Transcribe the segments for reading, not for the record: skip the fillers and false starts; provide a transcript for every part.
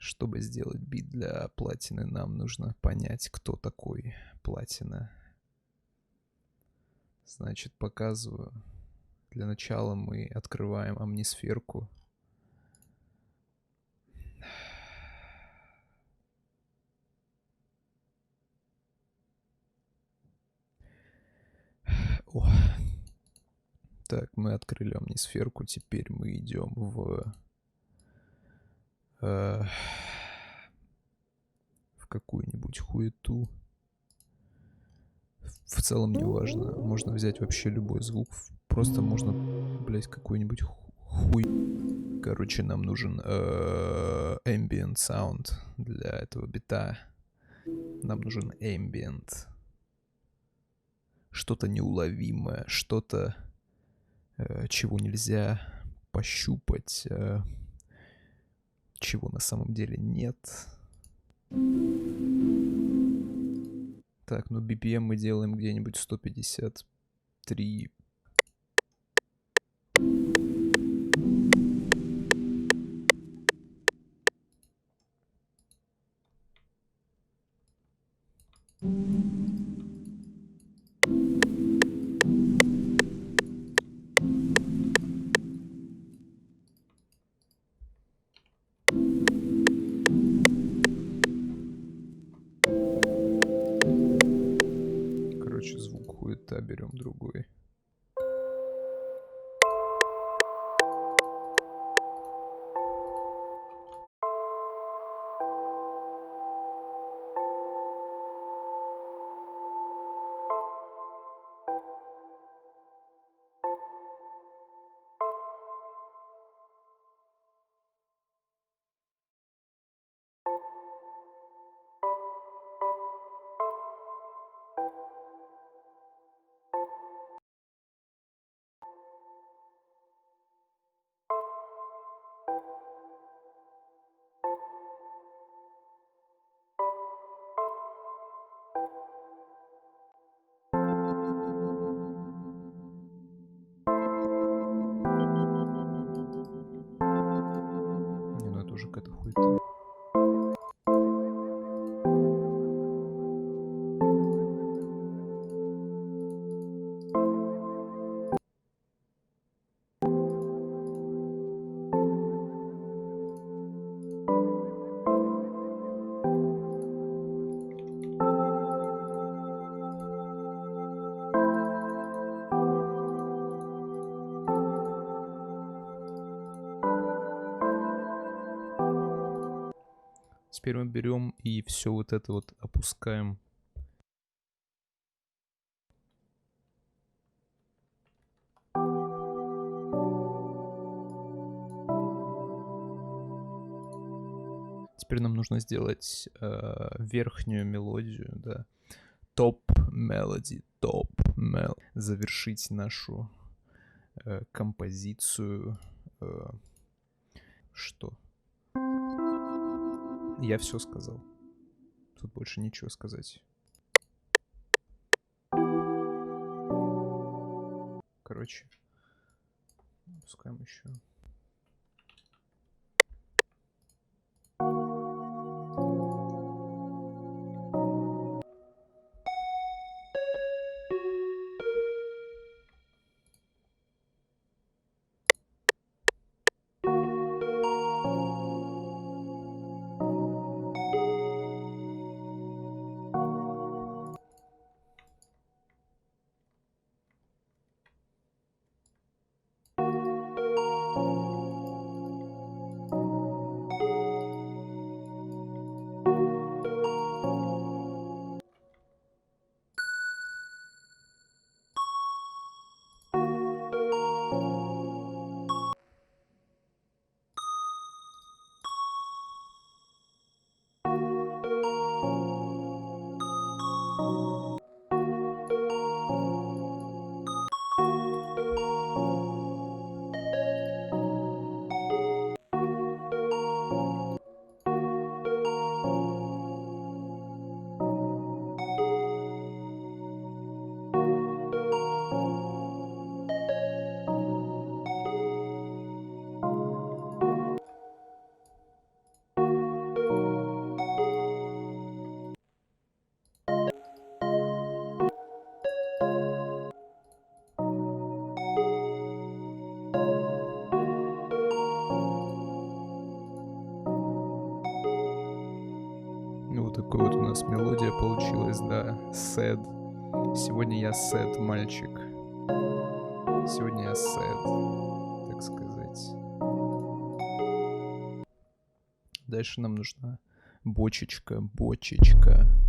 Чтобы сделать бит для платины, нам нужно понять, кто такой платина. Значит, показываю. Для начала мы открываем амнисферку. О. Так, мы открыли амнисферку. Теперь мы идем в какую-нибудь хуету. В целом не важно. Можно взять вообще любой звук. Просто можно, блять, какой-нибудь хуй. Короче, нам нужен ambient sound для этого бита. Нам нужен ambient. Что-то неуловимое, что-то, чего нельзя пощупать, чего на самом деле нет. Так, ну BPM мы делаем где-нибудь 153. Короче, звук хуета, берем другой. Не, ну это уже какая-то хуета. Теперь мы берем и все вот это вот опускаем. Теперь нам нужно сделать верхнюю мелодию, да. Топ мелоди, топ мел. Завершить нашу композицию. Что? Я все сказал. Тут больше ничего сказать. Короче, пускаем еще. Вот такой вот у нас мелодия получилась, да. Sad. Сегодня я sad мальчик. Сегодня я sad, так сказать. Дальше нам нужна бочечка.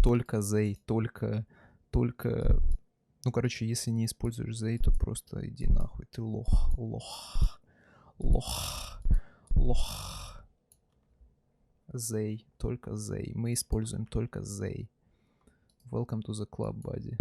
Только зей, только... Ну, короче, если не используешь зей, то просто иди нахуй. Ты лох. Зей, только зей. Мы используем только зей. Welcome to the club, buddy.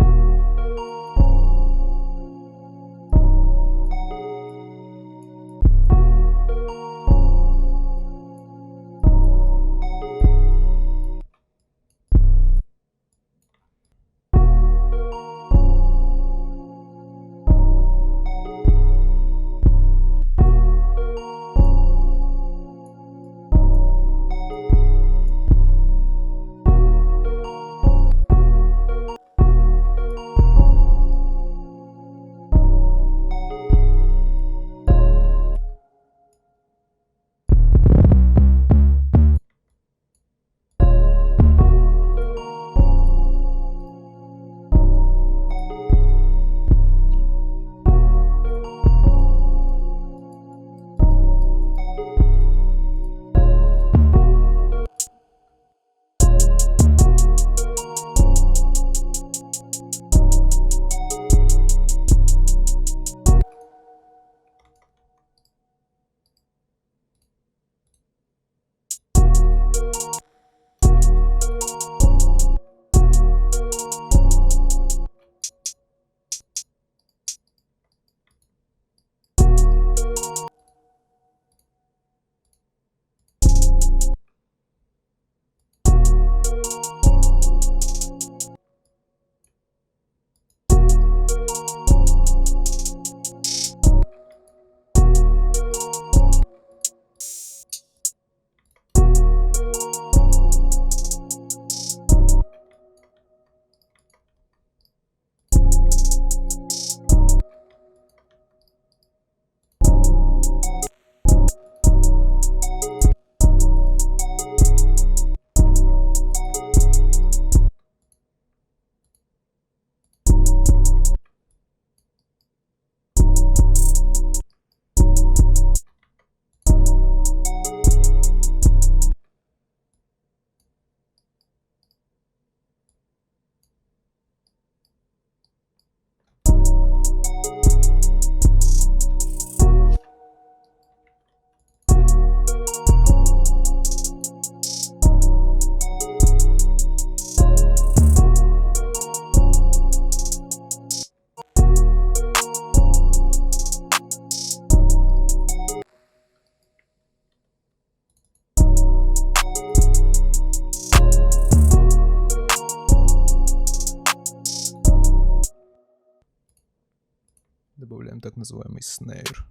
Добавляем так называемый снейр.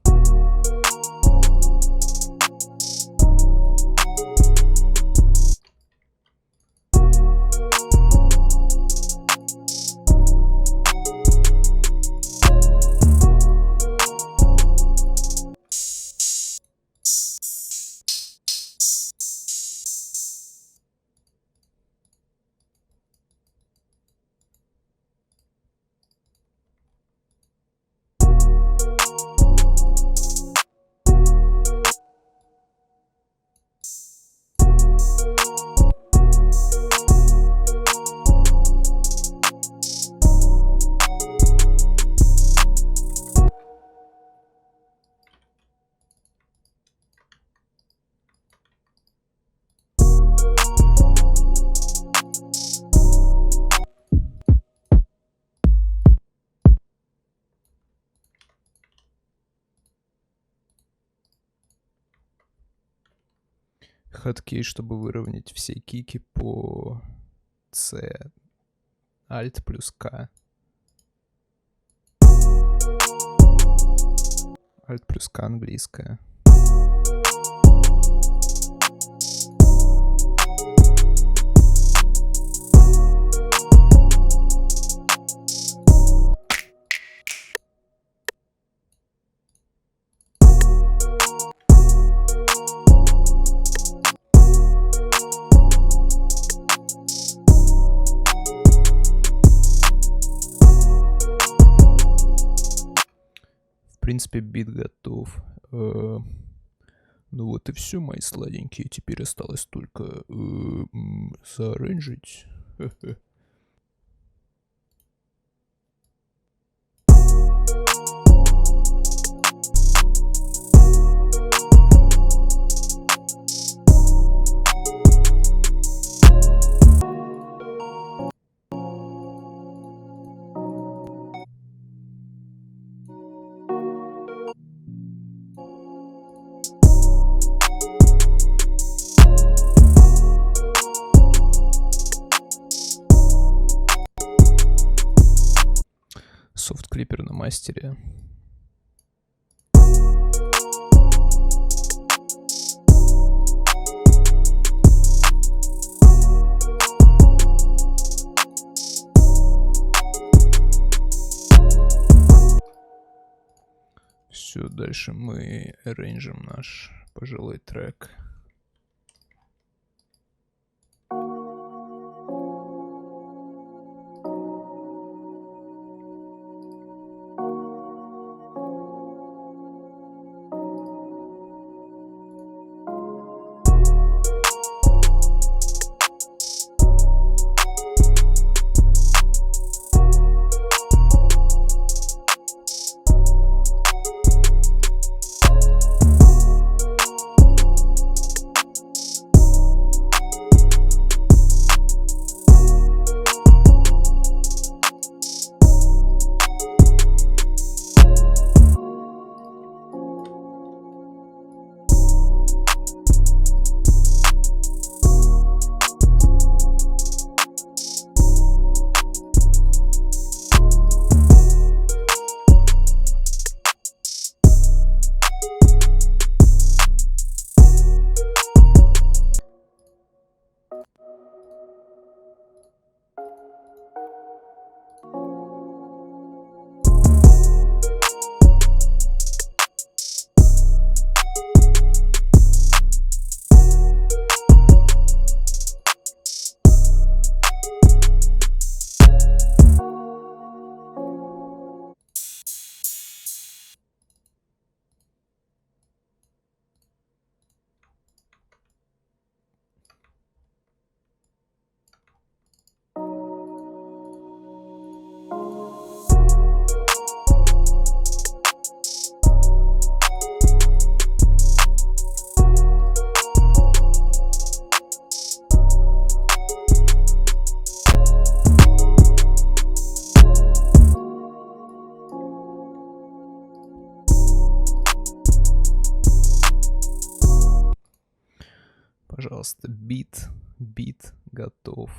Хоткей, чтобы выровнять все кики по C. Alt плюс K. Alt плюс K английская. принципе, бит готов. Ну вот и все, мои сладенькие. Теперь осталось только заарранжить. Софт-клипер на мастере. Все, дальше мы арранжим наш пожилой трек. Пожалуйста, бит готов.